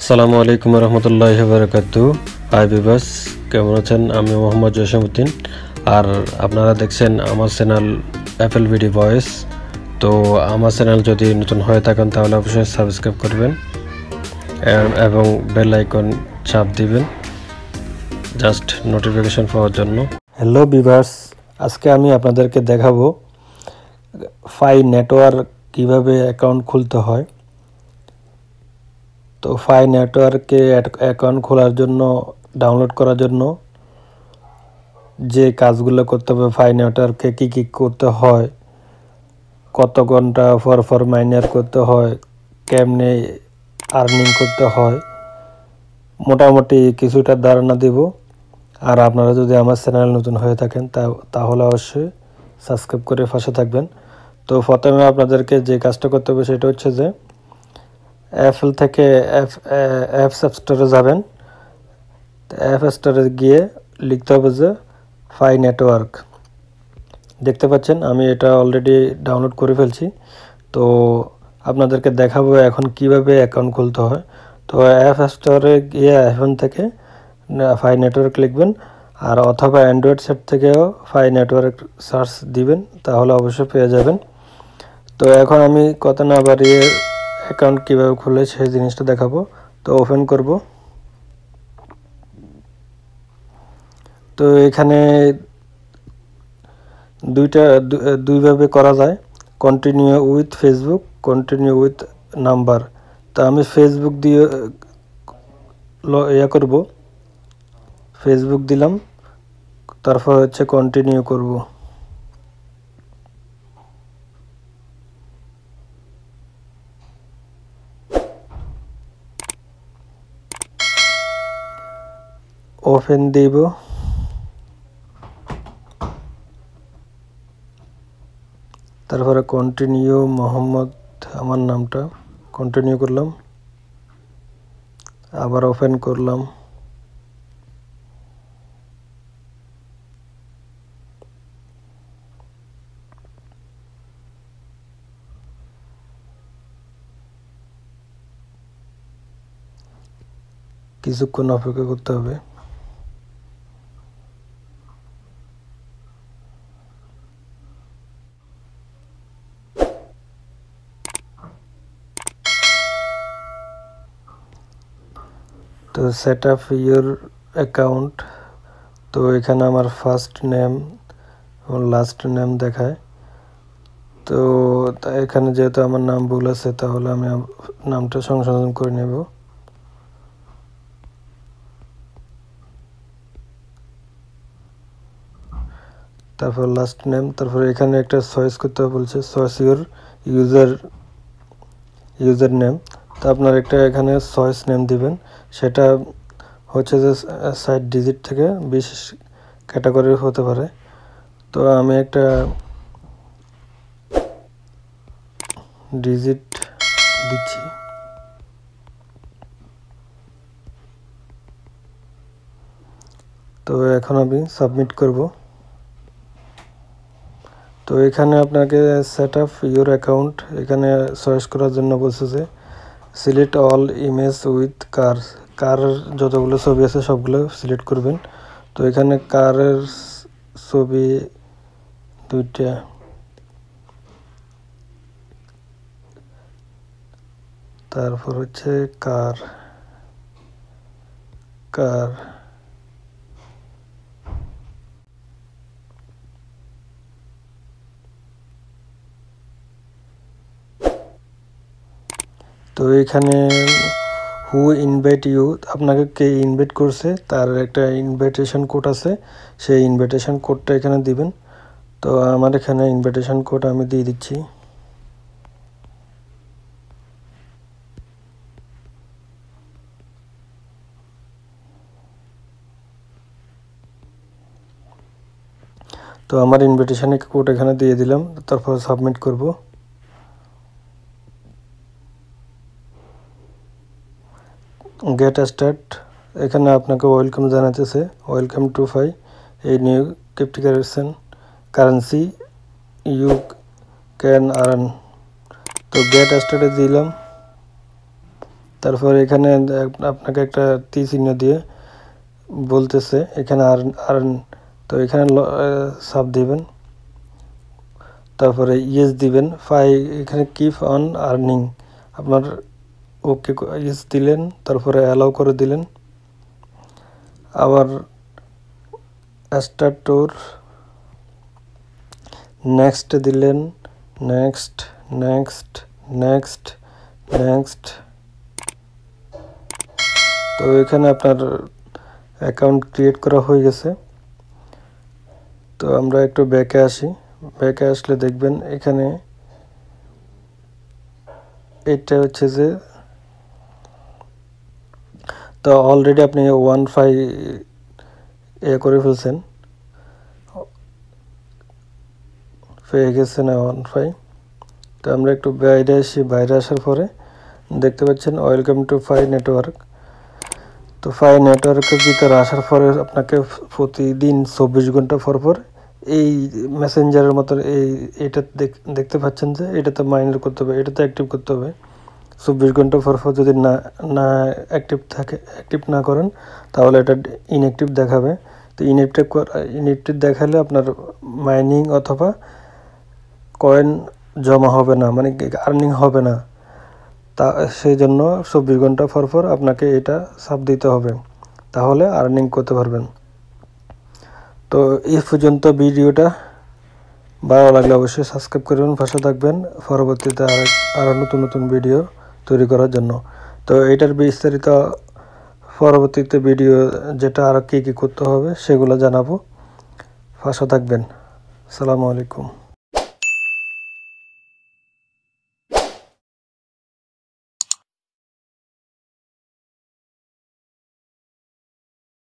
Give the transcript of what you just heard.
আসসালামু আলাইকুম রহমতুল্লাহি ওয়া বারাকাতুহু। হাই ভিউয়ার্স, কেমন আছেন? আমি মোহাম্মদ জসিমউদ্দিন, আর আপনারা দেখছেন আমার চ্যানেল অ্যাপল ভিডি ভয়েস। তো আমার চ্যানেল যদি নতুন হয়ে থাকেন তাহলে অবশ্যই সাবস্ক্রাইব করবেন এবং বেল আইকন চাপ দিবেন জাস্ট নোটিফিকেশন পাওয়ার জন্য। হ্যালো ভিউয়ার্স, আজকে আমি আপনাদেরকে দেখাবো ফাই নেটওয়ার্ক কিভাবে অ্যাকাউন্ট খুলতে হয়। তো ফাই নেটওয়ার্কে অ্যাকাউন্ট খোলার জন্য, ডাউনলোড করার জন্য যে কাজগুলো করতে হবে, ফাই নেটওয়ার্কে কী করতে হয়, কত ঘন্টা পর মাইনার করতে হয়, কেমনে আর্নিং করতে হয়, মোটামুটি কিছুটা ধারণা দেব। আর আপনারা যদি আমার চ্যানেল নতুন হয়ে থাকেন তাহলে অবশ্যই সাবস্ক্রাইব করে পাশে থাকবেন। তো প্রথমে আপনাদেরকে যে কাজটা করতে হবে সেটা হচ্ছে যে অ্যাপল থেকে অ্যাপস স্টোরে যাবেন। অ্যাপ স্টোরে গিয়ে লিখতে হবে যে ফাই নেটওয়ার্ক। দেখতে পাচ্ছেন আমি এটা অলরেডি ডাউনলোড করে ফেলছি। তো আপনাদেরকে দেখাবো এখন কিভাবে অ্যাকাউন্ট খুলতে হয়। তো অ্যাপ স্টোরে গিয়ে এখন থেকে ফাই নেটওয়ার্ক লিখবেন, আর অথবা অ্যান্ড্রয়েড সেট থেকেও ফাই নেটওয়ার্ক সার্চ দিবেন, তাহলে অবশ্যই পেয়ে যাবেন। তো এখন আমি কথা না বাড়িয়ে অ্যাকাউন্ট কীভাবে খুলে সেই জিনিসটা দেখাবো। তো ওপেন করব। তো এখানে দুইভাবে করা যায়, continue with Facebook, continue with number. তো আমি ফেসবুক দিয়ে করব, ফেসবুক দিলাম, তারপর হচ্ছে কন্টিনিউ করব। ওপেন দিব। তারপরে কন্টিনিউ মোহাম্মদ, আমার নামটা কন্টিনিউ করলাম, আবার ওপেন করলাম। কিছুক্ষণ অপেক্ষা করতে হবে। তো সেট আপ ইউর অ্যাকাউন্ট। তো এখানে আমার ফার্স্ট নেম এবং লাস্ট নেম দেখায়। তো এখানে যেহেতু আমার নাম ভুল আছে তাহলে আমি নামটা সংশোধন করে নেব। তারপর লাস্ট নেম, তারপর এখানে একটা চয়েস করতে বলছে, চয়েস ইউর ইউজার নেম। তো আপনার একটা এখানে চয়েস নেম দিবেন, সেটা হচ্ছে যে 60 ডিজিট থেকে 20 ক্যাটাগরির হতে পারে। তো আমি একটা ডিজিট দিচ্ছি। তো এখন আমি সাবমিট করব। তো এখানে আপনাকে সেট আপ ইউর অ্যাকাউন্ট এখানে চয়েস করার জন্য বলছে যে সিলেক্ট অল ইমেজ উইথ কারের যতগুলো ছবি আছে সবগুলো সিলেক্ট করবেন। তো এখানে কারের ছবি দুইটা, তারপর হচ্ছে কার তো এখানে হু ইনভাইট ইউ, আপনাকে কে ইনভাইট করছে তার একটা ইনভাইটেশন কোড আছে, সেই ইনভাইটেশন কোডটা এখানে দিবেন। তো আমার এখানে ইনভাইটেশন কোড আমি দিয়ে দিচ্ছি। তো আমার ইনভাইটেশন কোড এখানে দিয়ে দিলাম, তারপর সাবমিট করব। গেট স্টার্ট, এখানে আপনাকে ওয়েলকাম জানাতেছে, ওয়েলকাম টু ফাই এই new currency you can earn. তো গেট স্টার্টে দিলাম। তারপর এখানে আপনাকে একটা তীর চিহ্ন দিয়ে বলতেছে এখানে আর্ন, তো এখানে সাব দিবেন, তারপরে ইয়েস দিবেন। এখানে কিপ অন আর্নিং আপনার ওকে ইয়েস দিলেন, তারপরে অ্যালাউ করে দিলেন। আবার স্টার্ট টুর নেক্সট দিলেন, নেক্সট নেক্সট নেক্সট নেক্সট। তো এখানে আপনার অ্যাকাউন্ট ক্রিয়েট করা হয়ে গেছে। তো আমরা একটু ব্যাকে আসি, ব্যাকে আসলে দেখবেন এখানে এটা হচ্ছে যে, তো অলরেডি আপনি 1.5 করে ফেলছেন, পেয়ে গেছেন 1.5। তো আমরা একটু বাইরে আসি, বাইরে আসার পরে দেখতে পাচ্ছেন ওয়েলকাম টু ফাই নেটওয়ার্ক। তো ফাই নেটওয়ার্কের ভিতরে আসার পরে আপনাকে প্রতিদিন 24 ঘন্টা পর পর এই মেসেঞ্জারের মতো এটা দেখতে পাচ্ছেন যে এটাতে মাইনার করতে হবে, এটাতে অ্যাক্টিভ করতে হবে। 24 ঘন্টা পর পর যদি না অ্যাক্টিভ না করেন তাহলে এটা ইনঅ্যাক্টিভ দেখাবে। তো ইনঅ্যাক্টিভ দেখালে আপনার মাইনিং অথবা কয়েন জমা হবে না, মানে আর্নিং হবে না। তা সেই জন্য 24 ঘন্টা পর পর আপনাকে এটা সাব দিতে হবে, তাহলে আর্নিং করতে পারবেন। তো এই পর্যন্ত ভিডিওটা ভালো লাগলে অবশ্যই সাবস্ক্রাইব করবেন, পাশে থাকবেন পরবর্তীতে আরও নতুন নতুন ভিডিও তৈরি করার জন্য। তো এটার বিস্তারিত পরবর্তীতে ভিডিও যেটা আর কী কী করতে হবে সেগুলো জানাবো, পাশে থাকবেন। আসসালামু আলাইকুম।